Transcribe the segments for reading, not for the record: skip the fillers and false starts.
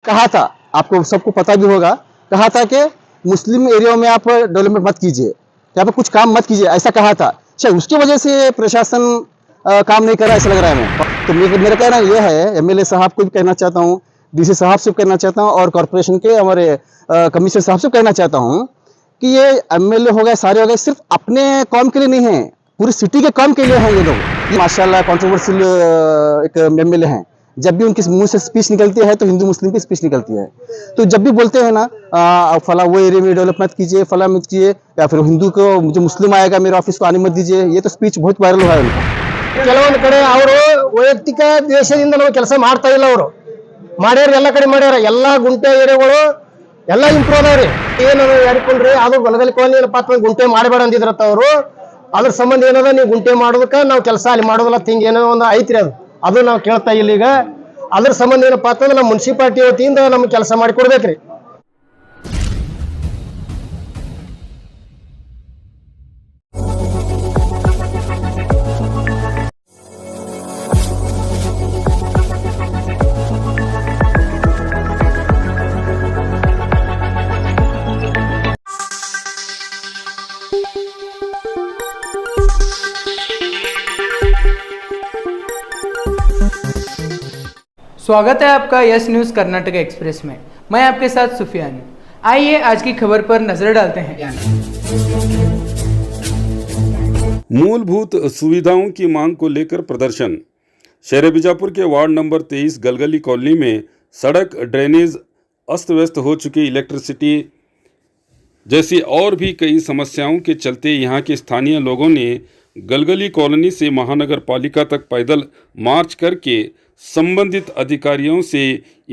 कहा था, आपको सबको पता भी होगा, कहा था कि मुस्लिम एरिया में आप डेवलपमेंट मत कीजिए, यहाँ पे कुछ काम मत कीजिए, ऐसा कहा था। शायद उसकी वजह से प्रशासन काम नहीं कर रहा, ऐसा लग रहा है हमें। तो मेरा कहना यह है, एमएलए साहब को भी कहना चाहता हूँ, डीसी साहब से कहना चाहता हूँ और कॉरपोरेशन के हमारे कमिश्नर साहब से कहना चाहता हूँ कि ये एमएलए हो गए, सारे हो गए, सिर्फ अपने कौम के लिए नहीं है, पूरी सिटी के काम के लिए हैं ये लोग। ये माशाल्लाह कंट्रोवर्शियल एक एमएलए हैं। जब भी उनके मुंह से स्पीच निकलती है तो हिंदू मुस्लिम की स्पीच निकलती है। तो जब भी बोलते हैं ना फला वो एरिया में डेवलप मत कीजिए, फला मत कीजिए, या फिर हिंदू को जो मुस्लिम आएगा मेरे ऑफिस को आने मत दीजिए, ये तो स्पीच बहुत वायरल हुआ है उनका। ಕೆಲವೊಂದು ಕಡೆ ಅವರು ವೈಯಕ್ತಿಕ ದ್ವೇಷದಿಂದ ನಾವು ಕೆಲಸ ಮಾಡ್ತಾ ಇಲ್ಲ, ಅವರು ಮಾಡ್ಯಾರ, ಎಲ್ಲ ಕಡೆ ಮಾಡ್ಯಾರ, ಎಲ್ಲಾ ಗುಂಟೆ ಏರಿಯಾಗಳು ಎಲ್ಲ ಇಂಪ್ರೂವ್ ಅದಾವ್ರಿ. ಏನು ಹೇಳ್ಕೊಂಡ್ರಿ ಅದು ಗಲಗಲಿ ಕಾಲನಿ ಏನಪ್ಪ ಗುಂಟೆ ಮಾಡಬೇಡ ಅಂದಿದ್ರತ್ತ ಅವರು. ಅದ್ರ ಸಂಬಂಧ ಏನದ ನೀವು ಗುಂಟೆ ಮಾಡೋದಕ್ಕೆ ನಾವು ಕೆಲಸ ಅಲ್ಲಿ ಮಾಡೋದಿಲ್ಲ, ಹಿಂಗೆ ಏನೋ ಒಂದು ಐತ್ರಿ, ಅದು ನಾವು ಕೇಳ್ತಾ ಇಲ್ಲ ಈಗ. ಅದ್ರ ಸಂಬಂಧ ಏನಪ್ಪಾ ಅಂತಂದ್ರೆ ನಮ್ಮ ಮುನ್ಸಿಪಾಲಿಟಿ ವತಿಯಿಂದ ನಮ್ಗೆ ಕೆಲಸ ಮಾಡಿ ಕೊಡ್ಬೇಕ್ರಿ. स्वागत है आपका यस न्यूज़ कर्नाटक एक्सप्रेस में। मैं आपके साथ सुफियान हूं। आइए आज की खबर पर नजर डालते हैं। मूलभूत सुविधाओं की मांग को लेकर प्रदर्शन। शहर बीजापुर के वार्ड नंबर 23 गलगली कॉलोनी में सड़क, ड्रेनेज, अस्त व्यस्त हो चुकी इलेक्ट्रिसिटी जैसी और भी कई समस्याओं के चलते यहाँ के स्थानीय लोगों ने गलगली कॉलोनी से महानगर पालिका तक पैदल मार्च करके संबंधित अधिकारियों से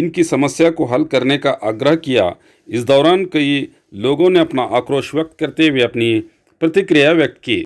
इनकी समस्या को हल करने का आग्रह किया। इस दौरान कई लोगों ने अपना आक्रोश व्यक्त करते हुए अपनी प्रतिक्रिया व्यक्त की।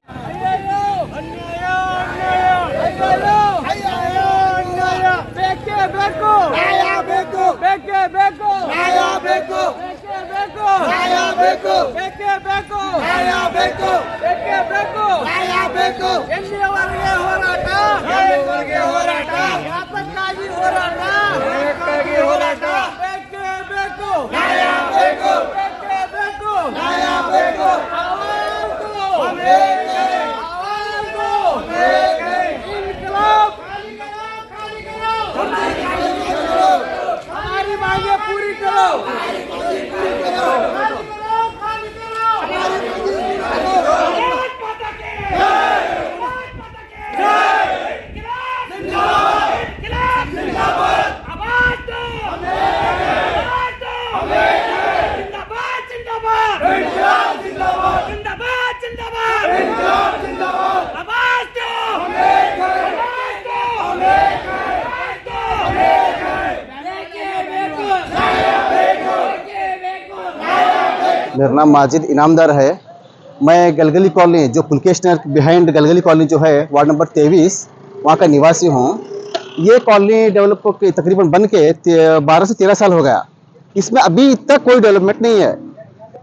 मेरा नाम माजिद इनामदार है। मैं गलगली कॉलोनी जो पुलकेश नगर बिहाइंड गलगली कॉलोनी जो है वार्ड नंबर 23 वहाँ का निवासी हूँ। ये कॉलोनी डेवलप तकरीबन बन के 12 से 13 साल हो गया। इसमें अभी तक कोई डेवलपमेंट नहीं है।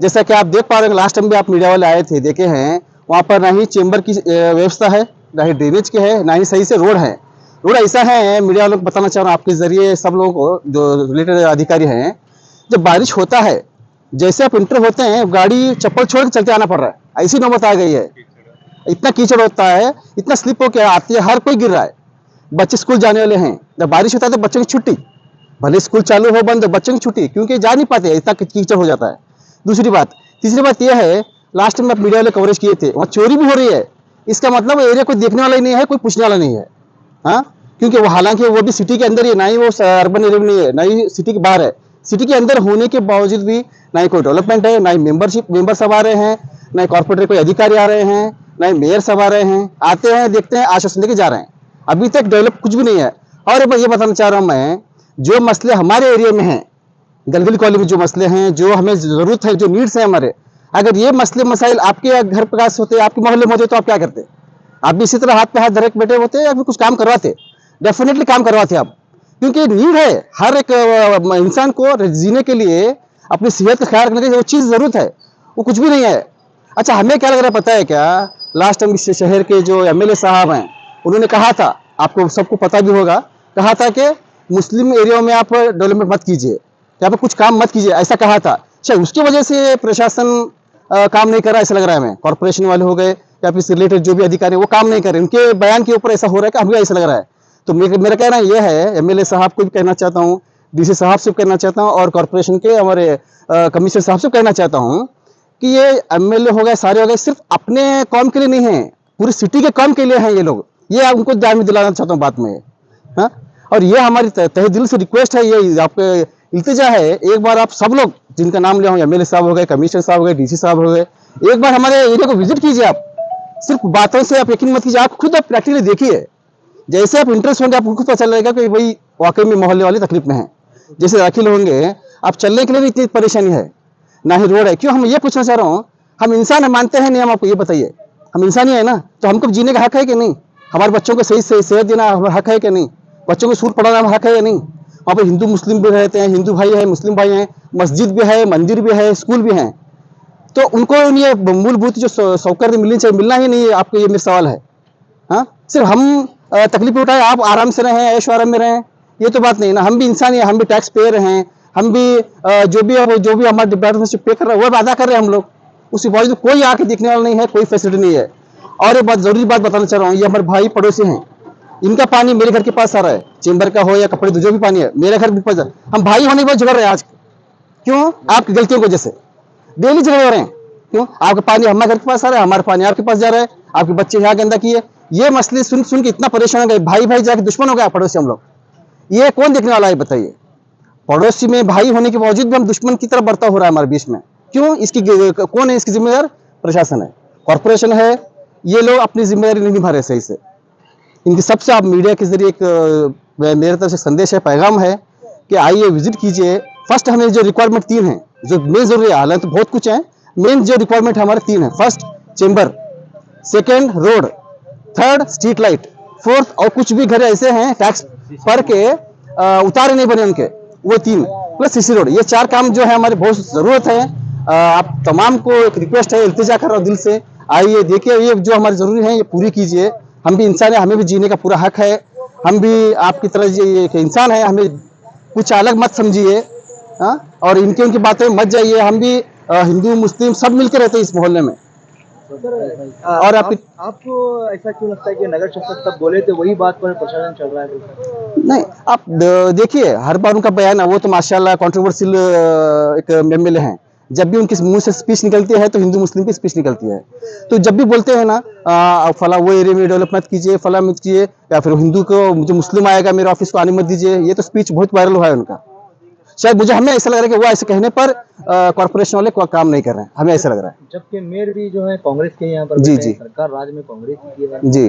जैसा कि आप देख पा रहे हैं, लास्ट टाइम भी आप मीडिया वाले आए थे, देखे हैं, वहाँ पर ना ही चेंबर की व्यवस्था है, ना ही ड्रेनेज की है, ना ही सही से रोड है। रोड ऐसा है, मीडिया वालों को बताना चाह रहा हूँ आपके जरिए सब लोगों को जो रिलेटेड अधिकारी हैं, जब बारिश होता है जैसे आप इंटर होते हैं गाड़ी चप्पल छोड़ के चलते आना पड़ रहा है, ऐसी नौबत आ गई है। इतना कीचड़ होता है, इतना स्लिप होकर आती है, हर कोई गिर रहा है। बच्चे स्कूल जाने वाले हैं, जब बारिश होता है तो बच्चों की छुट्टी, भले स्कूल चालू हो बंद, बच्चों की छुट्टी, क्योंकि जा नहीं पाते, इतना कीचड़ हो जाता है। दूसरी बात, तीसरी बात यह है, लास्ट टाइम आप मीडिया वाले कवरेज किए थे, वहाँ चोरी भी हो रही है। इसका मतलब एरिया कोई देखने वाला ही नहीं है, कोई पूछने वाला नहीं है। हाँ, क्योंकि वो हालांकि वो भी सिटी के अंदर ही, ना ही वो अर्बन एरिया में नहीं है, ना ही सिटी के बाहर है। सिटी के अंदर होने के बावजूद भी ना ही कोई डेवलपमेंट है, ना ही मेंबर सब आ रहे हैं, ना ही कॉर्पोरेटर कोई अधिकारी आ रहे हैं, ना ही मेयर सब आ रहे हैं। आते हैं, देखते हैं, आश्वासन लेके जा रहे हैं, अभी तक डेवलप कुछ भी नहीं है। और मैं ये बताना चाह रहा हूँ, मैं जो मसले हमारे एरिया में हैं, गलगली कॉलोनी में जो मसले हैं, जो हमें जरूरत है, जो नीड्स हैं हमारे, अगर ये मसले मसाइल आपके घर पर होते, आपके मोहल्ले में होते, तो आप क्या करते? आप भी इसी तरह हाथ पे हाथ धरे बैठे होते या फिर कुछ काम करवाते? डेफिनेटली काम करवाते आप, क्योंकि नीड है हर एक इंसान को जीने के लिए, अपनी सेहत का ख्याल रखने की जो चीज़ ज़रूरत है, वो कुछ भी नहीं है। अच्छा, हमें क्या लग रहा है पता है क्या? लास्ट टाइम इस शहर के जो एमएलए साहब हैं, उन्होंने कहा था, आपको सबको पता भी होगा, कहा था कि मुस्लिम एरिया में आप डेवलपमेंट मत कीजिए, यहाँ पे कुछ काम मत कीजिए, ऐसा कहा था। शायद उसकी वजह से प्रशासन काम नहीं कर रहा ऐसा लग रहा है हमें। कॉर्पोरेशन वाले हो गए या फिर रिलेटेड जो भी अधिकारी वो काम नहीं कर रहे, उनके बयान के ऊपर ऐसा हो रहा है कि हमें ऐसा लग रहा है। तो मेरा कहना ये है, एमएलए साहब को भी कहना चाहता हूँ, डीसी साहब से कहना चाहता हूँ और कॉर्पोरेशन के हमारे कमिश्नर साहब से कहना चाहता हूँ कि ये एमएलए हो गए, सारे हो गए, सिर्फ अपने काम के लिए नहीं है, पूरी सिटी के काम के लिए हैं ये लोग। ये उनको ध्यान में दिलाना चाहता हूँ बात में। हाँ, और ये हमारी तहे दिल से रिक्वेस्ट है, ये आपके इल्तिजा है, एक बार आप सब लोग जिनका नाम लिया हूँ, एमएलए साहब हो गए, कमिश्नर साहब हो गए, डीसी साहब हो गए, एक बार हमारे एरिया को विजिट कीजिए। आप सिर्फ बातों से आप यकीन मत कीजिए, आप खुद आप प्रैक्टिकली देखिए। जैसे आप इंटरेस्ट होंगे आपको खुद पता चल जाएगा कि भाई वाकई में मोहल्ले वाले तकलीफ में हैं। जैसे दाखिल होंगे, आप चलने के लिए भी इतनी परेशानी है, ना ही रोड है। क्यों? हम ये पूछना चाह रहा हूँ, हम इंसान है, मानते हैं नहीं? हम आपको ये बताइए, हम इंसान ही है ना, तो हमको जीने का हक है कि नहीं? हमारे बच्चों को सही से सेहत देना हक है कि नहीं? बच्चों को स्कूल पढ़ाना हक है या नहीं? वहाँ पर हिंदू मुस्लिम भी रहते हैं, हिंदू भाई है, मुस्लिम भाई हैं, मस्जिद भी है, मंदिर भी है, स्कूल भी हैं। तो उनको ये मूलभूत जो सौकर्य मिलनी चाहिए, मिलना ही नहीं है। आपको ये मेरा सवाल है। हाँ, सिर्फ हम तकलीफ उठाए, आप आराम से रहें, ऐश आराम में रहें, ये तो बात नहीं ना। हम भी इंसान ही है, हम भी टैक्स पेयर हैं, हम भी जो भी हमारे डिपार्टमेंट से पे कर रहा है वो अदा कर रहे हैं हम लोग। उसके बावजूद कोई आके देखने वाला नहीं है, कोई फैसिलिटी नहीं है। और एक बात जरूरी बात बताना चाह रहा हूँ, ये हमारे भाई पड़ोसी हैं, इनका पानी मेरे घर के पास आ रहा है, चेंबर का हो या कपड़े जो भी पानी है मेरे घर के पास। हम भाई होने के बाद झगड़ रहे हैं आज। क्यों? आपकी गलतियों की वजह से डेली झगड़ रहे हैं। क्यों? आपका पानी हमारे घर के पास आ रहा है, हमारा पानी आपके पास जा रहा है, आपके बच्चे यहाँ गंदा किए। ये मसले सुन सुन के इतना परेशान हो गए, भाई भाई जाके दुश्मन हो गया पड़ोसी हम लोग। ये कौन देखने वाला है बताइए? पड़ोसी में भाई होने के बावजूद भी हम दुश्मन की तरफ बढ़ता हो रहा है हमारे बीच में। क्यों? इसकी कौन है इसकी जिम्मेदार? प्रशासन है, कॉर्पोरेशन है। ये लोग अपनी जिम्मेदारी नहीं निभा रहे सही से। इनकी सबसे आप मीडिया के जरिए एक मेरे तरफ से संदेश है, पैगाम है कि आइए विजिट कीजिए। फर्स्ट हमें जो रिक्वायरमेंट 3 है जो मेन जरूरी है, हालांकि तो बहुत कुछ है, मेन जो रिक्वायरमेंट हमारे 3 है। First chamber, second road, third street light, fourth और कुछ भी घर ऐसे हैं टैक्स पर के उतारे नहीं बने उनके, वो 3 प्लस सीसी रोड। ये 4 काम जो है हमारी बहुत जरूरत है। आप तमाम को एक रिक्वेस्ट है, इल्तिजा कर रहा हूँ दिल से, आइए देखिए, ये जो हमारी जरूरी है ये पूरी कीजिए। हम भी इंसान है, हमें भी जीने का पूरा हक है। हम भी आपकी तरह एक इंसान है, हमें कुछ अलग मत समझिए। हाँ, और इनकी उनकी बातें मत जाइए। हम भी हिंदू मुस्लिम सब मिलकर रहते हैं इस मोहल्ले में। और आपको ऐसा क्यों लगता है कि नगर शासक तब बोले थे वही बात पर प्रशासन चल रहा है? नहीं, आप देखिए हर बार उनका बयान है, वो तो माशाल्लाह कंट्रोवर्शियल एक एमएलए हैं। जब भी उनके मुंह से स्पीच निकलती है तो हिंदू मुस्लिम की स्पीच निकलती है। तो जब भी बोलते हैं ना फला वो एरिया में डेवलप मत कीजिए, फला मत कीजिए, या फिर हिंदू को जो मुस्लिम आएगा मेरे ऑफिस को आने मत दीजिए, ये तो स्पीच बहुत वायरल हुआ है उनका। शायद हमें ऐसा लग रहा है कि वो ऐसे कहने पर कॉर्पोरेशन वाले काम नहीं कर रहे हैं, हमें ऐसा लग रहा है। जबकि मेयर भी जो है कांग्रेस के यहाँ पर जी जी, सरकार राज्य में कांग्रेस की है जी,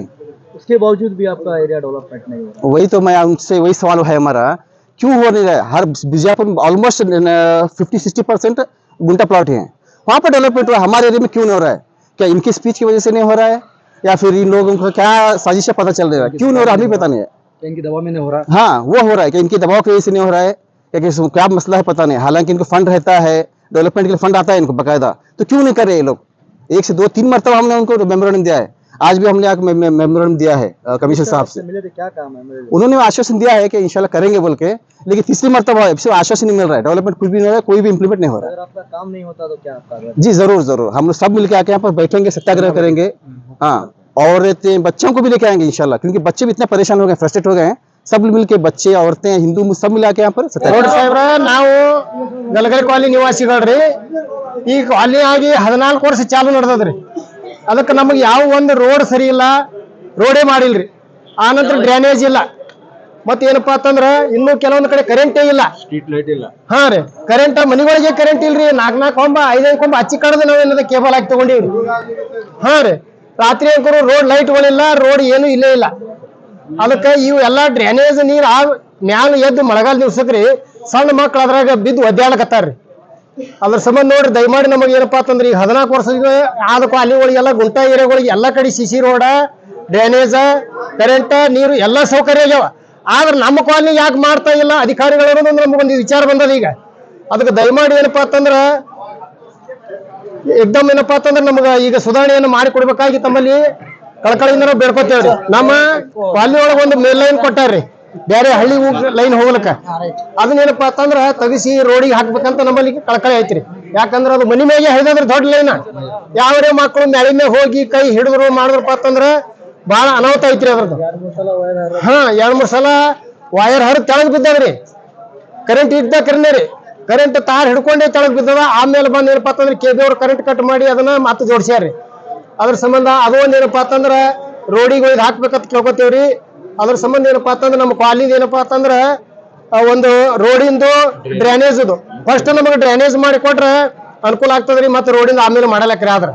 उसके बावजूद भी आपका एरिया डेवलपमेंट नहीं हो रहा। वही तो मैं उनसे वही सवाल है हमारा, क्यों हो नहीं रहा है? हर बीजापुर ऑलमोस्ट 50-60% गुंटा प्लॉट है, वहाँ पर डेवलपमेंट हुआ, हमारे एरिया में क्यों नहीं हो रहा है? क्या इनकी स्पीच की वजह से नहीं हो रहा है, या फिर इन लोगों को क्या साजिश पता चल रहा है? क्यों नहीं हो रहा हमें पता नहीं है। इनके दबाव में नहीं हो रहा। हाँ, वो हो रहा है कि इनके दबाव की वजह से नहीं हो रहा है, क्या मसला है पता नहीं। हालांकि इनको फंड रहता है, डेवलपमेंट के लिए फंड आता है इनको बकायदा, तो क्यों नहीं कर रहे ये लोग? 1 से 2-3 मरतबा हमने उनको मेमोरेंडम दिया है, आज भी हमने मेमोरेंडम दिया है कमिश्नर साहब से। मिले थे, क्या काम है? उन्होंने आश्वासन दिया है कि इंशाल्लाह करेंगे बोल के, लेकिन तीसरी मरतबा सिर्फ आश्वासन नहीं मिल रहा है, डेवलपमेंट कुछ भी नहीं हो रहा है, कोई भी इंप्लीमेंट नहीं हो रहा है। अगर आपका काम नहीं होता तो क्या आप कर रहे हैं? जी जरूर जरूर, हम लोग सब मिलकर आके यहाँ पर बैठेंगे, सत्याग्रह करेंगे। हाँ, औरतें बच्चों को भी लेके आएंगे इंशाल्लाह, क्योंकि बच्चे भी इतने परेशान हो गए, फ्रस्ट्रेट हो गए हैं। सब मिलके बच्चे, औरतें, हिंदू सब मिला के यहाँ पर ರೋಡ್ ಸಾಹೇಬ್ರ, ನಾವು ಗಲಗಲಿ ಕಾಲನಿ ನಿವಾಸಿಗಳ್ರಿ, ಈ ಕಾಲನಿ ಆಗಿ 14 ವರ್ಷ ಚಾಲು ನಡೆದದ್ರಿ. ಅದಕ್ಕೆ ನಮಗೆ ಯಾವ ಒಂದು ರೋಡ್ ಸರಿ ಇಲ್ಲ, ರೋಡೇ ಮಾಡಿಲ್ರಿ. ಆ ನಂತರ ಡ್ರೈನೇಜ್ ಇಲ್ಲ, ಮತ್ತೇನಪ್ಪಾ ಅಂತಂದ್ರ ಇನ್ನೂ ಕೆಲವೊಂದು ಕಡೆ ಕರೆಂಟೇ ಇಲ್ಲ, ಸ್ಟ್ರೀಟ್ ಲೈಟ್ ಇಲ್ಲ. ಹಾ ರೀ, ಕರೆಂಟ್ ಮನೆಗಳಿಗೆ ಕರೆಂಟ್ ಇಲ್ರಿ. 4 ಕೊಂಬ 5 ಕೊಂಬ ಹಚ್ಚಿ ಕಡದು ನಾವೇನದ ಕೇಬಲ್ ಹಾಕಿ ತಗೊಂಡಿವ್ರಿ. ಹಾ ರೀ, ರಾತ್ರಿ ಅಂಕರು ರೋಡ್ ಲೈಟ್ಗಳಿಲ್ಲ, ರೋಡ್ ಏನು ಇಲ್ಲೇ ಇಲ್ಲ. ಅದಕ್ಕೆ ಇವು ಎಲ್ಲಾ ಡ್ರೈನೇಜ್ ನೀರ್ ಮ್ಯಾಲ ಎದ್ದು ಮಳೆಗಾಲ ದಿವ್ಸಕ್ರಿ ಸಣ್ಣ ಮಕ್ಳು ಅದ್ರಾಗ ಬಿದ್ದು ಒದ್ದಾಡಕತ್ತಾರ್ರಿ. ಅದ್ರ ಸಂಬಂಧ ನೋಡ್ರಿ, ದಯಮಾಡಿ ನಮಗೆ ಏನಪ್ಪಾ ಅಂತಂದ್ರೆ ಈಗ 14 ವರ್ಷದ ಆದಕ್ಕೂ ಅಲ್ಲಿಗಳಿಗೆಲ್ಲ ಗುಂಟ ಏರಿಯಾಗಳಿಗೆ ಎಲ್ಲ ಕಡೆ ಸಿಸಿ ರೋಡ, ಡ್ರೈನೇಜ್, ಕರೆಂಟ್, ನೀರು ಎಲ್ಲ ಸೌಕರ್ಯ ಆಗ್ಯಾವ. ಆದ್ರೆ ನಮ್ಮ ಕಾಲನಿ ಯಾಕೆ ಮಾಡ್ತಾ ಇಲ್ಲ ಅಧಿಕಾರಿಗಳು ಅನ್ನೋದು ನಮಗೊಂದು ವಿಚಾರ ಬಂದದ ಈಗ. ಅದಕ್ಕೆ ದಯಮಾಡಿ ಏನಪ್ಪಾ ಅಂತಂದ್ರ ಏಕ್ದಮ್ ಏನಪ್ಪಾ ಅಂತಂದ್ರೆ ನಮಗ ಈಗ ಸುಧಾರಣೆಯನ್ನು ಮಾಡಿ ಕೊಡ್ಬೇಕಾಗಿ ತಮ್ಮಲ್ಲಿ ಕಳಕಳಿಯಿಂದ ನಾವು ಬೇಡ್ಕೊತೇವ್ರಿ. ನಮ್ಮ ಕಾಲನಿ ಒಳಗೆ ಒಂದು ಮೇಲ್ ಲೈನ್ ಕೊಟ್ಟಾರ್ರಿ, ಬೇರೆ ಹಳ್ಳಿ ಲೈನ್ ಹೋಗ್ಲಕ್ಕ ಅದನ್ನೇನಪ್ಪಾ ಅಂತಂದ್ರ ತೆಗಿಸಿ ರೋಡಿಗೆ ಹಾಕ್ಬೇಕಂತ ನಮ್ಮಲ್ಲಿ ಕಳಕಳಿ ಐತ್ರಿ. ಯಾಕಂದ್ರ ಅದು ಮನಿ ಮ್ಯಾಗೆ ಹರಿದ್ರ ದೊಡ್ಡ ಲೈನ್, ಯಾವ್ರೇ ಮಕ್ಕಳು ಮ್ಯಾಲಿನ ಹೋಗಿ ಕೈ ಹಿಡಿದ್ರು ಮಾಡಿದ್ರಪ್ಪ ಅಂತಂದ್ರ ಬಹಳ ಅನಾಹುತ ಐತ್ರಿ ಅದ್ರದ್ದು. 2-3 ಸಲ ವೈರ್ ಹರಿದು ತೆಳಗ್ ಬಿದ್ದದ್ರಿ. ಕರೆಂಟ್ ಇದ್ದ ಕರೆನೇ ರೀ, ಕರೆಂಟ್ ತಾರ್ ಹಿಡ್ಕೊಂಡೇ ತೆಳಗ್ ಬಿದ್ದದ. ಆಮೇಲೆ ಬಂದ್ ಏನಪ್ಪಾ ಅಂತಂದ್ರೆ KB ಅವ್ರು ಕರೆಂಟ್ ಕಟ್ ಮಾಡಿ ಅದನ್ನ ಮತ್ತೆ ಜೋಡ್ಸ್ಯಾರ್ರಿ. ಅದ್ರ ಸಂಬಂಧ ಅದು ಒಂದ್ ಏನಪ್ಪಾ ಅಂತಂದ್ರ ರೋಡಿಗೆ ಒಯ್ದು ಹಾಕ್ಬೇಕಂತ ಕೇಳ್ಕೊತೇವ್ರಿ. ಅದ್ರ ಸಂಬಂಧ ಏನಪ್ಪಾ ಅಂತಂದ್ರೆ ನಮ್ಮ ಕಾಲಿಂದ ಏನಪ್ಪಾ ಅಂತಂದ್ರ ಒಂದು ರೋಡಿಂದು ಡ್ರೈನೇಜ್ ಫಸ್ಟ್ ನಮಗೆ ಡ್ರೈನೇಜ್ ಮಾಡಿ ಕೊಟ್ರೆ ಅನುಕೂಲ ಆಗ್ತದ್ರಿ. ಮತ್ತೆ ರೋಡಿಂದ ಆಮೇಲೆ ಮಾಡಲಕ್ರಿ. ಆದ್ರ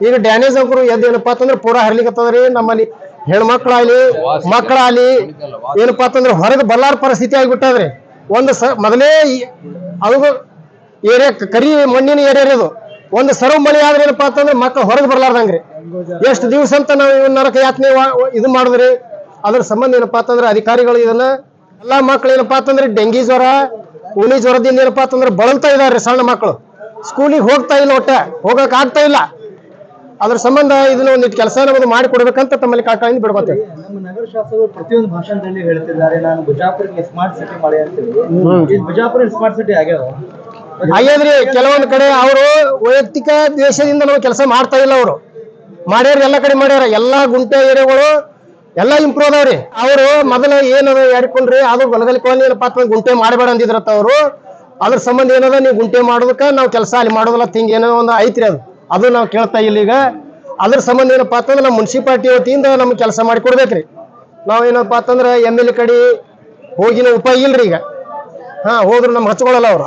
ಈಗ ಡ್ರೈನೇಜ್ ಅಂಕರು ಎದ್ದು ಏನಪ್ಪಾ ಅಂತಂದ್ರೆ ಪೂರಾ ಹರ್ಲಿಕತ್ತದ್ರಿ. ನಮ್ಮಲ್ಲಿ ಹೆಣ್ಮಕ್ಳಾಗ್ಲಿ ಮಕ್ಕಳಾಗ್ಲಿ ಏನಪ್ಪಾ ಅಂತಂದ್ರೆ ಹೊರಗೆ ಬರ್ಲಾರ ಪರಿಸ್ಥಿತಿ ಆಗಿಬಿಟ್ಟದ್ರಿ. ಒಂದು ಮೊದಲೇ ಅದು ಏರಿಯಾ ಕರಿ ಮಣ್ಣಿನ ಏರಿಯಾ ಅದು. ಒಂದು ಸರ್ವ ಮಳೆ ಆದ್ರೆ ಏನಪ್ಪಾ ಅಂತಂದ್ರೆ ಮಕ್ಕಳು ಹೊರಗೆ ಬರ್ಲಾರ್ದಂಗ್ರಿ. ಎಷ್ಟು ದಿವಸ ಅಂತ ನಾವು ನರಕ ಯಾತನೆ ಇದು ಮಾಡಿದ್ರಿ. ಅದ್ರ ಸಂಬಂಧ ಏನಪ್ಪಾ ಅಂತಂದ್ರೆ ಅಧಿಕಾರಿಗಳು ಇದನ್ನ ಎಲ್ಲಾ ಮಕ್ಳು ಏನಪ್ಪಾ ಅಂತಂದ್ರೆ ಡೆಂಗಿ ಜ್ವರ ಉನಿ ಜ್ವರದಿಂದ ಏನಪ್ಪಾ ಅಂತಂದ್ರೆ ಬಳಲ್ತಾ ಇದಾರೆ. ಸಣ್ಣ ಮಕ್ಕಳು ಸ್ಕೂಲಿಗೆ ಹೋಗ್ತಾ ಇಲ್ಲ, ಒಟ್ಟ ಹೋಗಕ್ ಆಗ್ತಾ ಇಲ್ಲ. ಅದ್ರ ಸಂಬಂಧ ಇದನ್ನ ಒಂದಿಟ್ಟು ಕೆಲಸ ನಮ್ಮದು ಮಾಡಿ ಕೊಡ್ಬೇಕಂತ ತಮ್ಮಲ್ಲಿ ಕಳಕಳಿಯಿಂದ ಬಿಡ್ಕೊತೇವೆ. ನಮ್ಮ ನಗರ ಶಾಸಕರು ಪ್ರತಿಯೊಂದು ಭಾಷಣದಲ್ಲಿ ಹೇಳ್ತಿದ್ದಾರೆ, ನಾನು ಬಿಜಾಪುರಕ್ಕೆ ಸ್ಮಾರ್ಟ್ ಸಿಟಿ ಮಾಡಿ ಅಂತೇಳಿ. ಬಿಜಾಪುರ ಸ್ಮಾರ್ಟ್ ಸಿಟಿ ಆಗ್ಯಾವ ಹಾಗಾದ್ರಿ ಕೆಲವೊಂದು ಕಡೆ ಅವರು ವೈಯಕ್ತಿಕ ದ್ವೇಷದಿಂದ ನಾವು ಕೆಲಸ ಮಾಡ್ತಾ ಇಲ್ಲ. ಅವರು ಮಾಡ್ಯಾರ, ಎಲ್ಲ ಕಡೆ ಮಾಡ್ಯಾರ. ಎಲ್ಲಾ ಗುಂಟೆ ಏರಿಯಾಗಳು ಎಲ್ಲ ಇಂಪ್ರೂವ್ ಅದಾವ್ರಿ. ಅವರು ಮೊದಲ ಏನದ ಯಾರಿಕೊಂಡ್ರಿ ಅದು ಗಲಗಲಿ ಕಾಲನಿ ಏನಪ್ಪಾ ಅಂತಂದ್ರೆ ಗುಂಟೆ ಮಾಡಬೇಡ ಅಂದಿದ್ರತ್ತ ಅವರು. ಅದ್ರ ಸಂಬಂಧ ಏನದ ನೀವು ಗುಂಟೆ ಮಾಡೋದಕ್ಕ ನಾವು ಕೆಲಸ ಅಲ್ಲಿ ಮಾಡೋದಿಲ್ಲ ಹಿಂಗ ಏನೋ ಒಂದು ಐತ್ರಿ. ಅದು ನಾವು ಕೇಳ್ತಾ ಇಲ್ಲ ಈಗ. ಅದ್ರ ಸಂಬಂಧ ಏನಪ್ಪಾ ಅಂತಂದ್ರೆ ನಮ್ಮ ಮುನ್ಸಿಪಾಲಿಟಿ ವತಿಯಿಂದ ನಮ್ಗೆ ಕೆಲಸ ಮಾಡಿ ಕೊಡ್ಬೇಕ್ರಿ. ನಾವ್ ಏನಪ್ಪಾ ಅಂತಂದ್ರೆ MLA ಕಡೆ ಹೋಗಿನ ಉಪಾಯ ಇಲ್ರಿ ಈಗ. ಹೋದ್ರು ನಮ್ಗೆ ಹಚ್ಕೊಳಲ್ಲ ಅವ್ರು.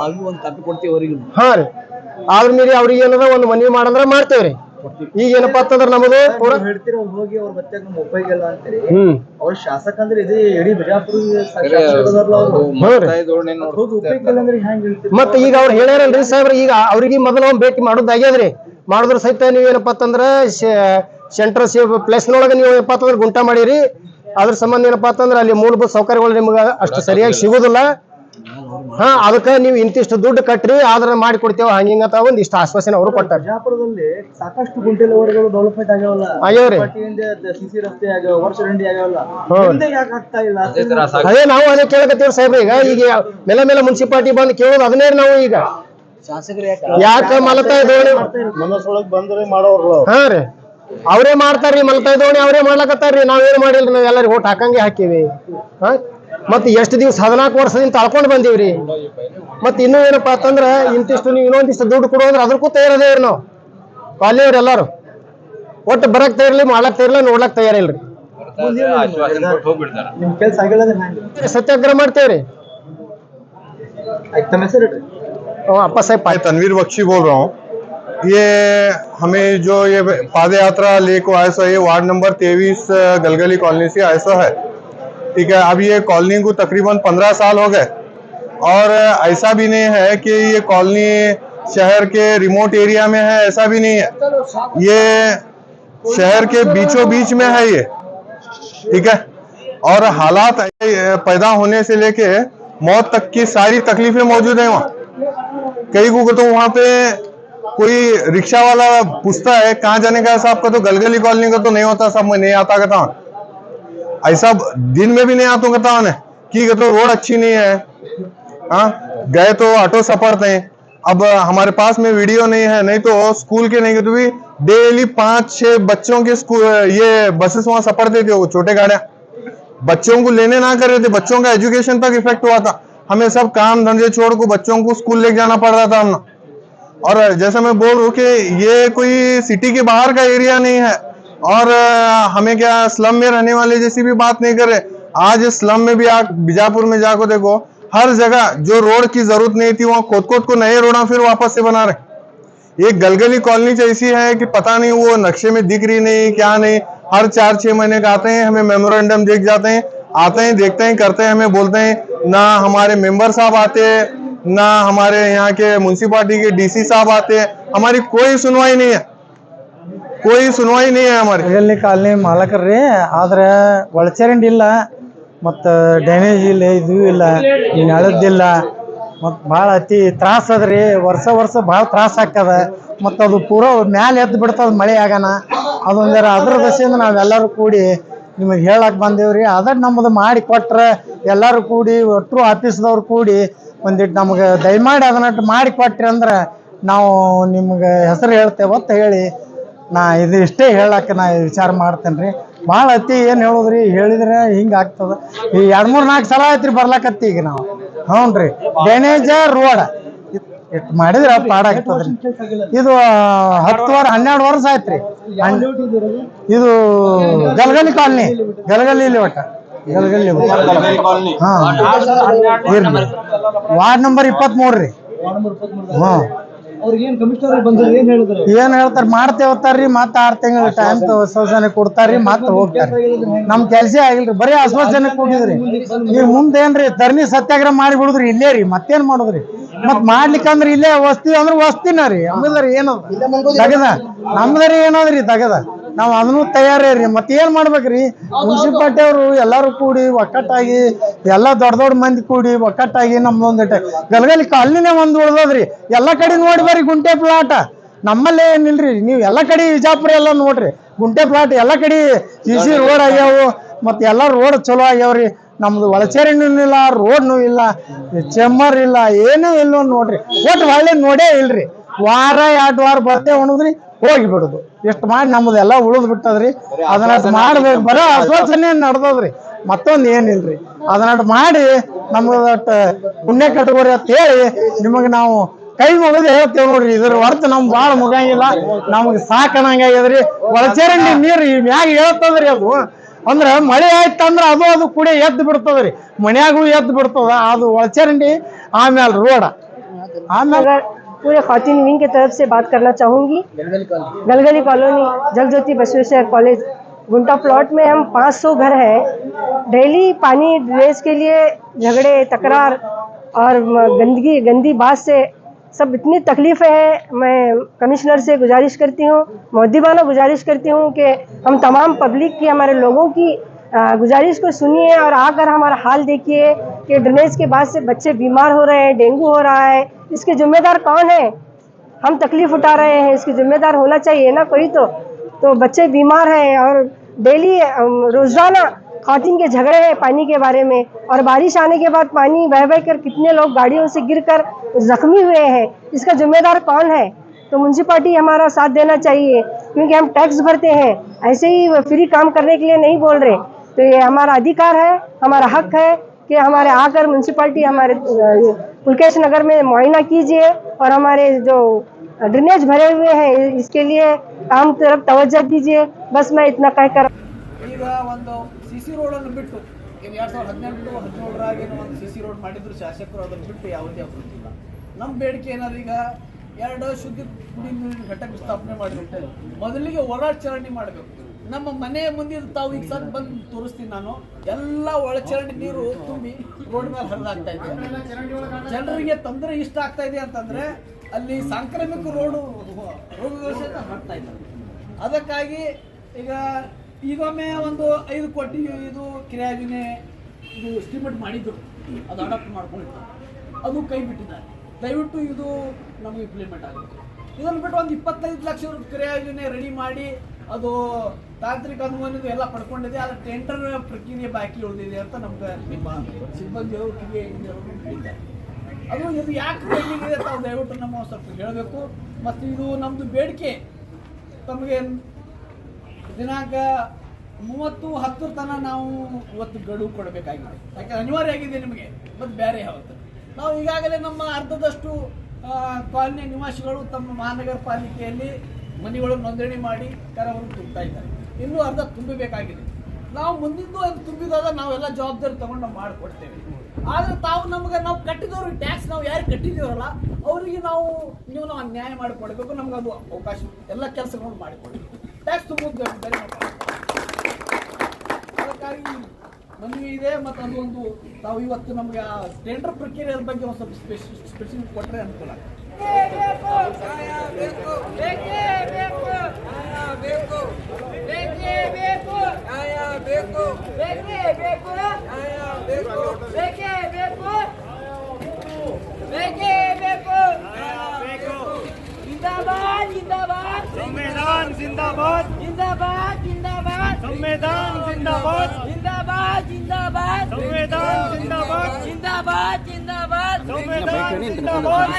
ರೀ ಆದ್ರ ಮೀರಿ ಅವ್ರಿಗೆ ಏನದ ಒಂದು ಮನವಿ ಮಾಡಂದ್ರ ಮಾಡ್ತೇವ್ರಿ. ಈಗ ಏನಪ್ಪಾ ಅಂತಂದ್ರೆ ನಮ್ಮದು ಪೂರ ಹೋಗಿ ಅವ್ರ ಬಚ್ಚಾಗ ನಮ್ಮ ಉಪಯೋಗ ಅಂತೇಳಿ ಅವ್ರ ಶಾಸಕ ಅಂದ್ರೆ ಇದೇ ಇಡೀ ಬಿಜಾಪುರ ಮತ್ತೆ ಈಗ ಅವ್ರು ಹೇಳ್ಯಾರಲ್ರಿ ಸಾಹೇಬ್ರ, ಈಗ ಅವ್ರಿಗೆ ಮೊದಲು ಭೇಟಿ ಮಾಡೋದಾಗ್ಯದ್ರಿ. ಮಾಡಿದ್ರ ಸಹಿತ ನೀವ್ ಏನಪ್ಪಾ ಅಂತಂದ್ರ ಸೆಂಟ್ರಲ್ ಪ್ಲೇಸ್ನೊಳಗೆ ನೀವು ಏನಪ್ಪಾ ಅಂತಂದ್ರೆ ಗುಂಟ ಮಾಡಿರಿ. ಅದ್ರ ಸಂಬಂಧ ಏನಪ್ಪಾ ಅಂತಂದ್ರೆ ಅಲ್ಲಿ ಮೂಲಭೂತ ಸೌಕರ್ಯಗಳು ನಿಮ್ಗೆ ಅಷ್ಟು ಸರಿಯಾಗಿ ಸಿಗುದಿಲ್ಲ. ಅದಕ್ಕೆ ನೀವು ಇಂತಿಷ್ಟು ದುಡ್ಡು ಕಟ್ರಿ, ಆದ್ರ ಮಾಡಿ ಕೊಡ್ತೇವೆ ಹಂಗಿಂಗಂತ ಒಂದಿಷ್ಟು ಆಶ್ವಾಸನೆ ಅವರು ಕೊಟ್ಟಾರೆ. ಬಿಜಾಪುರದಲ್ಲಿ ಸಾಕಷ್ಟು ಗುಂಟೆ ರೋಡ್ಗಳು ಡೆವಲಪ್ಮೆಂಟ್ ಆಗ್ಯಾವಲ್ಲ, CC ರಸ್ತೆ ಆಗ್ಯಾವ, ವರ್ಷ ರಂಡಿ ಆಗ್ಯಾವಲ್ಲ, ಯಾಕೆ ಆಗ್ತಾ ಇಲ್ಲ? ಅದೇ ನಾವು ಅದೇ ಕೇಳಕತ್ತೀವಿ ಸಾಹೇಬ್ರ. ಈಗ ಮೇಲೆ ಮೇಲೆ ಮುನ್ಸಿಪಾಲಿಟಿ ಬಂದು ಕೇಳೋದು ಅದನ್ನೇ ನಾವು ಈಗ ಯಾಕೆ ಮಲತಾಯಿ ದೋಣಿ ಬಂದ್ರೆ ಮಾಡೋರು ರೀ ಅವರೇ ಮಾಡ್ತಾರ್ರಿ. ಮಲತಾಯಿ ದೋಣಿ ಅವರೇ ಮಾಡ್ಲಕತ್ತಾರ್ರಿ. ನಾವೇನು ಮಾಡಿಲ್ರಿ, ನಾವ್ ಎಲ್ಲರಿಗೂ ಓಟ್ ಹಾಕಂಗೆ ಹಾಕಿವಿ. ಮತ್ತೆ ಎಷ್ಟು ದಿವಸ 14 ವರ್ಷದಿಂದ ತಳ್ಕೊಂಡ್ ಬಂದೀವ್ರಿ. ಮತ್ತೆ ಇನ್ನೂ ಏನಪ್ಪಾ ಅಂತಂದ್ರ ಇಂತಿಷ್ಟು ನೀವು ಇನ್ನೊಂದಿಷ್ಟು ದುಡ್ಡು ಕೊಡು ಅಂದ್ರೆ ಅದಕ್ಕೂ ತಯಾರದೇವ್ರಿ. ನಾವು ಕಾಲಿಯವ್ರು ಎಲ್ಲಾರು ಒಟ್ಟು ಬರಕ್ ತಯಾರಿಲ್ಲ, ಮಾಡ್ಲಕ್ ತಯಾರಿಲ್ಲ, ನೋಡ್ಲಕ್ ತಯಾರಿಲ್ರಿ. ನಿಮ್ ಕೆಲ್ಸ ಆಗಿಲ್ಲ ಸತ್ಯಾಗ್ರಹ ಮಾಡ್ತೇವ್ರಿ. अप्पा साहब तनवीर बख्शी बोल रहा हूँ। ये हमें जो ये पाद यात्रा लेको ऐसा ये वार्ड नंबर 23 गलगली कॉलोनी से ऐसा है, ठीक है। अब ये कॉलोनी को तकरीबन 15 साल हो गए और ऐसा भी नहीं है कि ये कॉलोनी शहर के रिमोट एरिया में है, ऐसा भी नहीं है। ये शहर के बीचों बीच में है ये, ठीक है। और हालात पैदा होने से लेके मौत तक की सारी तकलीफें मौजूद है वहाँ। कई को तो वहाँ पे कोई रिक्शा वाला पूछता है कहाँ जाने का है साहब का, तो गलगली कॉलोनी का तो नहीं होता, सब में नहीं आता कहता हूँ। ऐसा दिन में भी नहीं आता कहता हूँ कि तो रोड अच्छी नहीं है। गए तो ऑटो सफरते हैं। अब हमारे पास में वीडियो नहीं है, नहीं तो स्कूल के नहीं तो भी डेली 5-6 बच्चों के स्कूल ये बसेस वहाँ सफरते थे, वो छोटे गाड़ियां बच्चों को लेने ना कर रहे थे। बच्चों का एजुकेशन तक इफेक्ट हुआ था। हमें सब काम धंधे छोड़ को बच्चों को स्कूल लेके जाना पड़ रहा था हमने। और जैसा मैं बोल रहा हूँ कि ये कोई सिटी के बाहर का एरिया नहीं है और हमें क्या स्लम में रहने वाले जैसी भी बात नहीं करे। आज स्लम में भी बीजापुर में जाकर देखो, हर जगह जो रोड की जरूरत नहीं थी वहाँ खोद को नए रोड फिर वापस से बना रहे। ये गलगली कॉलोनी ऐसी है कि पता नहीं वो नक्शे में दिख रही नहीं क्या नहीं। हर 4-6 महीने का आते हैं, हमें मेमोरेंडम देख जाते हैं, आते हैं देखते हैं करते हैं, हमें बोलते हैं। ना हमारे मेंबर साहब आते हैं, ना हमारे यहाँ के म्यूनसिपालिटी के DC साहब आते हैं, हमारी कोई सुनवाई नहीं है, कोई सुनवाई नहीं है हमारी। ಗಲಗಲಿ ಕಾಲನಿ ಮಾಲಕರ್ರಿ ಆದ್ರೆ ಒಳಚರಂಡಿ ಇಲ್ಲ, ಮತ್ತು ಡ್ಯಾಮೇಜ್ ಇಲ್ಲ, ಇದು ಇಲ್ಲ, ನೆಲದ್ದಿಲ್ಲ, ಮತ್ತು ಭಾಳ ಅತಿ ತ್ರಾಸ ಅದ್ರಿ. ವರ್ಷ ಭಾಳ ತ್ರಾಸ ಆಗ್ತದ. ಮತ್ತು ಅದು ಪೂರ ಮ್ಯಾಲೆ ಎದ್ದು ಬಿಡ್ತದ ಮಳೆ ಆಗನ. ಅದೊಂದರ ಅದ್ರ ದಶೆಯಿಂದ ನಾವೆಲ್ಲರೂ ಕೂಡಿ ನಿಮಗೆ ಹೇಳಕ್ ಬಂದೇವ್ರಿ. ಅದನ್ನ ನಮ್ಮದು ಮಾಡಿ ಕೊಟ್ರೆ ಎಲ್ಲರೂ ಕೂಡಿ ಒಟ್ಟರು ಆಫೀಸ್ದವ್ರು ಕೂಡಿ ಒಂದಿಟ್ಟು ನಮಗೆ ದಯಮಾಡಿ ಅದನ್ನಟ್ಟು ಮಾಡಿ ಕೊಟ್ರಿ ಅಂದ್ರೆ ನಾವು ನಿಮ್ಗೆ ಹೆಸರು ಹೇಳ್ತೇವೆ ಅಂತ ಹೇಳಿ ನಾ ಇದು ಇಷ್ಟೇ ಹೇಳಕ್ಕೆ ನಾ ವಿಚಾರ ಮಾಡ್ತೇನೆ ರೀ. ಭಾಳ ಅತಿ ಏನು ಹೇಳೋದ್ರಿ, ಹೇಳಿದ್ರೆ ಹಿಂಗೆ ಆಗ್ತದೆ. ಈ 2-3-4 ಸಲ ಆಯ್ತು ರೀ ಬರ್ಲಾಕತ್ತಿ ಈಗ ನಾವು. ಹ್ಞೂ ರೀ, ಡ್ರೈನೇಜ್ ರೋಡ್ ಇಟ್ಟು ಮಾಡಿದ್ರೆ ಪಾಡಾಗ್ತದ್ರಿ. ಇದು 12 ವರ್ಷ ಆಯ್ತು ರೀ. ಇದು ಗಲಗಲಿ ಕಾಲನಿ, ಗಲಗಲಿ ಒಟ್ಟ ಗಲಗಲಿ ಹಾಂ ಇರ್ಲಿ, ವಾರ್ಡ್ ನಂಬರ್ 23 ರೀ. ಹ್ಞೂ ಏನ್ ಹೇಳ್ತಾರ ಮಾಡ್ತೇವತ್ತಾರ್ರಿ. ಮತ್ತೆ 6 ತಿಂಗಳ ಟೈಮ್ ಆಶ್ವಾಸನೆ ಕೊಡ್ತಾರ್ರಿ, ಮತ್ತೆ ಹೋಗ್ತಾರ್ರಿ. ನಮ್ ಕೆಲ್ಸ ಆಗಿಲ್ರಿ, ಬರೀ ಆಶ್ವಾಸನೆ ಕೊಟ್ಟಿದ್ರಿ. ಈಗ ಮುಂದೇನ್ರಿ ಧರಣಿ ಸತ್ಯಾಗ್ರಹ ಮಾಡಿ ಬಿಡುದ್ರಿ ಇಲ್ಲೇ ರೀ. ಮತ್ತೇನ್ ಮಾಡುದ್ರಿ? ಮತ್ ಮಾಡ್ಲಿಕ್ಕಂದ್ರ ಇಲ್ಲೇ ವಸ್ತಿ ಅಂದ್ರ ವಸ್ತಿನ ರೀ. ಆಮೇಲೆ ಏನದ ತಗದ ನಮ್ದರಿ ಏನದ್ರಿ ತಗದ, ನಾವ್ ಅದನ್ನು ತಯಾರೇ ರೀ. ಮತ್ತೆ ಏನ್ ಮಾಡ್ಬೇಕ್ರಿ? ಮುನ್ಸಿಪಾಲ್ಟಿ ಅವರು ಎಲ್ಲಾರು ಕೂಡಿ ಒಕ್ಕಟ್ಟಾಗಿ ಎಲ್ಲ ದೊಡ್ಡ ಮಂದಿ ಕೂಡಿ ಒಕ್ಕಟ್ಟಾಗಿ ನಮ್ದೊಂದು ಗಲಗಲಿ ಕಾಲನಿನೇ ಒಂದ್ ಉಳ್ದದ್ರಿ. ಎಲ್ಲಾ ಕಡೆ ನೋಡಿ ಬರ್ರಿ ಗುಂಟೆ ಪ್ಲಾಟ. ನಮ್ಮಲ್ಲೇ ಏನಿಲ್ರಿ, ನೀವು ಎಲ್ಲಾ ಕಡೆ ವಿಜಾಪುರ ಎಲ್ಲ ನೋಡ್ರಿ ಗುಂಟೆ ಪ್ಲಾಟ್. ಎಲ್ಲಾ ಕಡೆ ಸಿಸಿ ರೋಡ್ ಆಗ್ಯಾವು, ಮತ್ತೆ ಎಲ್ಲಾ ರೋಡ್ ಚಲೋ ಆಗ್ಯಾವ್ರಿ. ನಮ್ದು ಒಳಚರಂಡಿನೂ ಇಲ್ಲ, ರೋಡ್ನು ಇಲ್ಲ, ಚೆಮ್ಮರ್ ಇಲ್ಲ, ಏನೂ ಇಲ್ಲ ನೋಡ್ರಿ. ಒಟ್ಟು ಒಳ್ಳೆ ನೋಡೇ ಇಲ್ರಿ. ವಾರ 2 ವಾರ ಬರ್ತೇ ಉಣದ್ರಿ, ಹೋಗಿ ಬಿಡುದು. ಎಷ್ಟು ಮಾಡಿ ನಮ್ದೆಲ್ಲ ಉಳಿದ್ ಬಿಟ್ಟದ್ರಿ. ಅದನ್ನ ಮಾಡ್ಬೇಕು, ಬರೋ ಆಶ್ವಾಸನೆ ನಡ್ದದ್ರಿ, ಮತ್ತೊಂದು ಏನಿಲ್ರಿ. ಅದನ್ನ ಮಾಡಿ ನಮ್ಗೆ ಪುಣ್ಯ ಕಟ್ಕೋರಿ ಅಂತ ಹೇಳಿ ನಿಮಗೆ ನಾವು ಕೈ ಮುಗಿದು ಹೇಳ್ತೇವೆ ನೋಡ್ರಿ. ಇದ್ರ ಹೊರತು ನಮ್ಗೆ ಭಾಳ ಮುಗಂಗಿಲ್ಲ, ನಮ್ಗೆ ಸಾಕಣಂಗಾಗ್ಯದ್ರಿ. ಒಳಚರಂಡಿ ನೀರು ಈ ಮ್ಯಾಗ ಹೇಳ್ತದ್ರಿ. ಅದು ಅಂದ್ರೆ ಮಳೆ ಆಯ್ತಂದ್ರ ಅದು ಕೂಡ ಎದ್ದು ಬಿಡ್ತದ್ರಿ, ಮನ್ಯಾಗೂ ಎದ್ದು ಬಿಡ್ತದ ಅದು ಒಳಚರಂಡಿ. ಆಮೇಲೆ ರೋಡ, ಆಮೇಲೆ पूरे खातिन विंग की तरफ से बात करना चाहूँगी। गलगली कॉलोनी, जल ज्योति बसवेश्वर कॉलेज, गुंटा प्लॉट में हम 500 घर हैं। डेली पानी ड्रेस के लिए झगड़े तकरार और गंदी बात से सब इतनी तकलीफ़ें हैं। मैं कमिश्नर से गुजारिश करती हूँ, मुअद्दिबाना गुजारिश करती हूँ कि हम तमाम पब्लिक की, हमारे लोगों की गुजारिश को सुनिए और आकर हमारा हाल देखिए कि ड्रेनेज के बाद से बच्चे बीमार हो रहे हैं, डेंगू हो रहा है। इसके जिम्मेदार कौन है? हम तकलीफ उठा रहे हैं, इसकी जिम्मेदार होना चाहिए ना कोई। तो बच्चे बीमार हैं और डेली रोज़ाना खातिन के झगड़े हैं पानी के बारे में। और बारिश आने के बाद पानी बह कर कितने लोग गाड़ियों से गिरकर जख्मी हुए हैं, इसका जिम्मेदार कौन है? तो म्यूनसिपाल्टी हमारा साथ देना चाहिए, क्योंकि हम टैक्स भरते हैं, ऐसे ही फ्री काम करने के लिए नहीं बोल रहे। तो ये हमारा अधिकार है, हमारा हक है कि हमारे आकर म्यूनसिपाल्टी हमारे पुलकेश नगर में मुआयना कीजिए और हमारे जो ड्रेनेज भरे हुए हैं इसके लिए काम तरफ तवज्जो दीजिए। बस मैं इतना कहकर ಈಗ ಒಂದು CC ರೋಡನ್ನು ಬಿಟ್ಟು ಈಗ 2018-17 ಒಂದು CC ರೋಡ್ ಮಾಡಿದ್ರು ಶಾಸಕರು. ಅದನ್ನು ಬಿಟ್ಟು ಯಾವುದೇ ಅಭಿವೃದ್ಧಿ ಇಲ್ಲ. ನಮ್ಮ ಬೇಡಿಕೆ ಏನಾದ್ರು ಈಗ 2 ಶುದ್ಧ ಕುಡಿಯುವ ನೀರಿನ ಘಟಕ ಸ್ಥಾಪನೆ ಮಾಡಿಬಿಟ್ಟು ಮೊದಲಿಗೆ ಒಳಚರಂಡಿ ಮಾಡಬೇಕು. ನಮ್ಮ ಮನೆ ಮುಂದೆ ತಾವು ಈಗ ಸದ್ ಬಂದು ತೋರಿಸ್ತೀನಿ ನಾನು, ಎಲ್ಲ ಒಳಚರಂಡಿ ನೀರು ತುಂಬಿ ರೋಡ್ ಮೇಲೆ ಹರಿದಾಗ್ತಾ ಇದೆ. ಜನರಿಗೆ ತೊಂದರೆ ಇಷ್ಟ ಆಗ್ತಾ ಇದೆ ಅಂತಂದ್ರೆ ಅಲ್ಲಿ ಸಾಂಕ್ರಾಮಿಕ ರೋಗಗಳು ಸಹಿತ ಹರಡ್ತಾ ಇದ್ದಾರೆ. ಅದಕ್ಕಾಗಿ ಈಗೊಮ್ಮೆ ಒಂದು 5 ಕೋಟಿ ಇದು ಕಿರಾಯಿನೇ ಇದು ಎಸ್ಟಿಮೇಟ್ ಮಾಡಿದ್ರು, ಅದು ಅಡಾಪ್ಟ್ ಮಾಡ್ಕೊಂಡಿತ್ತು, ಅದು ಕೈ ಬಿಟ್ಟಿದ್ದಾರೆ. ದಯವಿಟ್ಟು ಇದು ನಮಗೆ ಇಂಪ್ಲಿಮೆಂಟ್ ಆಗುತ್ತೆ. ಇದನ್ನು ಬಿಟ್ಟು ಒಂದು 25 ಲಕ್ಷ ಕಿರಾಯಿನೇ ರೆಡಿ ಮಾಡಿ ಅದು ತಾಂತ್ರಿಕ ಅನುಮೋದನೆ ಎಲ್ಲ ಪಡ್ಕೊಂಡಿದೆ. ಆದರೆ ಟೆಂಡರ್ ಪ್ರಕ್ರಿಯೆ ಬಾಕಿ ಉಳಿದಿದೆ ಅಂತ ನಮ್ಗೆ ನಿಮ್ಮ ಸಿಬ್ಬಂದಿಯವರು ಹೇಳಿದ್ದಾರೆ. ಇದು ಯಾಕೆ ಪೆಂಡಿಂಗ್ ಇದೆ ತಾವು ದಯವಿಟ್ಟು ನಮ್ಮ ಸ್ವಲ್ಪ ಹೇಳಬೇಕು. ಮತ್ತು ಇದು ನಮ್ಮದು ಬೇಡಿಕೆ ತಮಗೆ ದಿನಾಂಕ 30/10 ತನಕ ನಾವು ಇವತ್ತು ಗಡುವು ಕೊಡಬೇಕಾಗಿದೆ. ಯಾಕೆ ಅನಿವಾರ್ಯ ಆಗಿದೆ ನಿಮಗೆ, ಮತ್ತು ಬೇರೆ ಯಾವತ್ತು ನಾವು ಈಗಾಗಲೇ ನಮ್ಮ ಅರ್ಧದಷ್ಟು ಕಾಲನಿ ನಿವಾಸಿಗಳು ತಮ್ಮ ಮಹಾನಗರ ಪಾಲಿಕೆಯಲ್ಲಿ ಮನೆಗಳು ನೋಂದಣಿ ಮಾಡಿ ಕರವನ್ನು ತುಂಬ್ತಾ ಇದ್ದಾರೆ. ಇನ್ನೂ ಅರ್ಧ ತುಂಬಬೇಕಾಗಿದೆ. ನಾವು ಮುಂದಿಂದು ಅದು ತುಂಬಿದಾಗ ನಾವೆಲ್ಲ ಜವಾಬ್ದಾರಿ ತಗೊಂಡು ನಾವು ಮಾಡಿಕೊಡ್ತೇವೆ. ಆದರೆ ನಾವು ಕಟ್ಟಿದವ್ರಿಗೆ ಟ್ಯಾಕ್ಸ್ ನಾವು ಯಾರು ಕಟ್ಟಿದ್ದೀವಲ್ಲ ಅವರಿಗೆ ನಾವು ನ್ಯಾಯ ಮಾಡಿಕೊಡ್ಬೇಕು. ನಮ್ಗೆ ಅದು ಅವಕಾಶ, ಎಲ್ಲ ಕೆಲಸಗಳನ್ನು ಮಾಡಿಕೊಡ್ಬೇಕು. ಟ್ಯಾಕ್ಸ್ ತುಂಬೋದು ಜವಾಬ್ದಾರಿ ಅದಕ್ಕಾಗಿ ಮನವಿ ಇದೆ. ಮತ್ತು ಅದೊಂದು ತಾವು ಇವತ್ತು ನಮಗೆ ಆ ಟೆಂಡರ್ ಪ್ರಕ್ರಿಯೆ ಬಗ್ಗೆ ಒಂದು ಸ್ವಲ್ಪ ಸ್ಪೆಸಿಫಿಕ್ ಕೊಟ್ಟರೆ ಅನುಕೂಲ ಆಗುತ್ತೆ. संविधान जिंदाबाद, जिंदाबाद जिंदाबाद, संविधान जिंदाबाद. जिंदाबाद जिंदाबाद संविधान जिंदाबाद जिंदाबाद जिंदाबाद संविधान जिंदाबाद।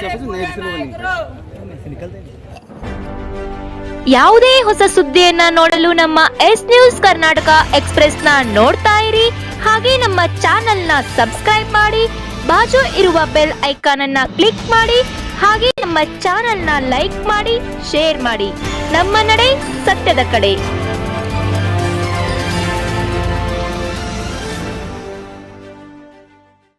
ಯಾವುದೇ ಹೊಸ ಸುದ್ದಿಯನ್ನ ನೋಡಲು ನಮ್ಮ ಎಸ್ ನ್ಯೂಸ್ ಕರ್ನಾಟಕ ಎಕ್ಸ್‌ಪ್ರೆಸ್ ನ ನೋಡ್ತಾ ಇರಿ. ಹಾಗೆ ನಮ್ಮ ಚಾನೆಲ್ ನ ಸಬ್ಸ್ಕ್ರೈಬ್ ಮಾಡಿ, ಬಾಜು ಇರುವ ಬೆಲ್ ಐಕಾನ್ ಅನ್ನ ಕ್ಲಿಕ್ ಮಾಡಿ. ಹಾಗೆ ನಮ್ಮ ಚಾನೆಲ್ ನ ಲೈಕ್ ಮಾಡಿ, ಶೇರ್ ಮಾಡಿ. ನಮ್ಮ ನಡೆ ಸತ್ಯದ ಕಡೆ.